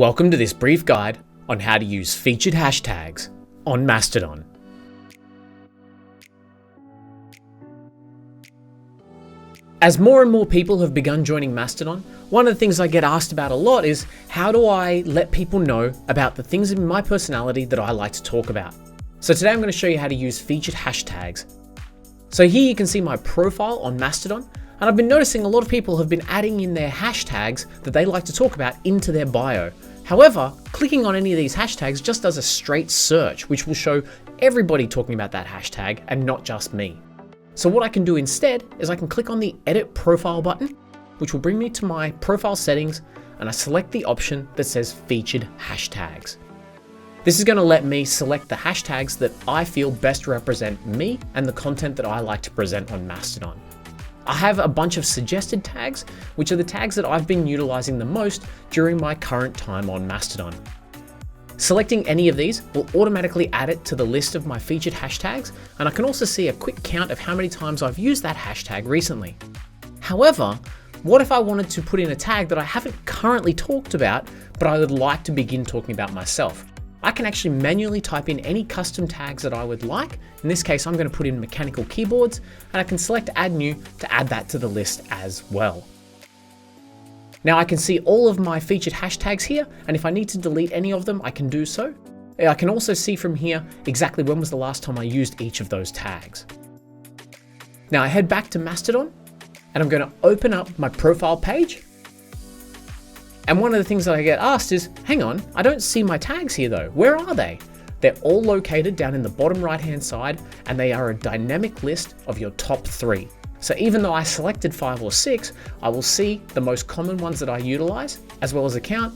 Welcome to this brief guide on how to use featured hashtags on Mastodon. As more and more people have begun joining Mastodon, one of the things I get asked about a lot is how do I let people know about the things in my personality that I like to talk about. So today I'm going to show you how to use featured hashtags. So here you can see my profile on Mastodon, and I've been noticing a lot of people have been adding in their hashtags that they like to talk about into their bio. However, clicking on any of these hashtags just does a straight search, which will show everybody talking about that hashtag and not just me. So what I can do instead is I can click on the Edit Profile button, which will bring me to my profile settings, and I select the option that says Featured Hashtags. This is going to let me select the hashtags that I feel best represent me and the content that I like to present on Mastodon. I have a bunch of suggested tags, which are the tags that I've been utilizing the most during my current time on Mastodon. Selecting any of these will automatically add it to the list of my featured hashtags, and I can also see a quick count of how many times I've used that hashtag recently. However, what if I wanted to put in a tag that I haven't currently talked about, but I would like to begin talking about myself? I can actually manually type in any custom tags that I would like. In this case, I'm going to put in mechanical keyboards, and I can select Add New to add that to the list as well. Now I can see all of my featured hashtags here, and if I need to delete any of them, I can do so. I can also see from here exactly when was the last time I used each of those tags. Now I head back to Mastodon, and I'm going to open up my profile page. And one of the things that I get asked is, hang on, I don't see my tags here though. Where are they? They're all located down in the bottom right-hand side, and they are a dynamic list of your top 3. So even though I selected 5 or 6, I will see the most common ones that I utilize, as well as a count.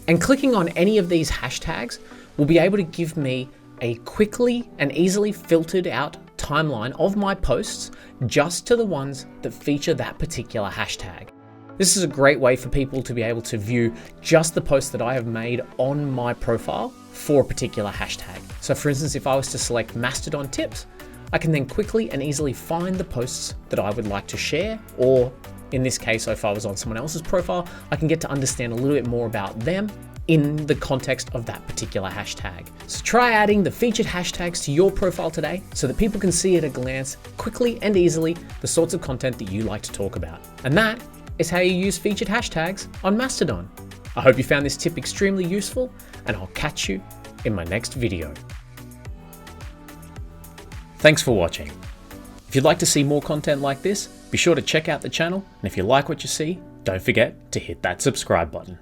And clicking on any of these hashtags will be able to give me a quickly and easily filtered out timeline of my posts just to the ones that feature that particular hashtag. This is a great way for people to be able to view just the posts that I have made on my profile for a particular hashtag. So for instance, if I was to select Mastodon tips, I can then quickly and easily find the posts that I would like to share, or in this case, if I was on someone else's profile, I can get to understand a little bit more about them in the context of that particular hashtag. So try adding the featured hashtags to your profile today so that people can see at a glance quickly and easily the sorts of content that you like to talk about. And that is how you use featured hashtags on Mastodon. I hope you found this tip extremely useful, and I'll catch you in my next video. Thanks for watching. If you'd like to see more content like this, be sure to check out the channel, and if you like what you see, don't forget to hit that subscribe button.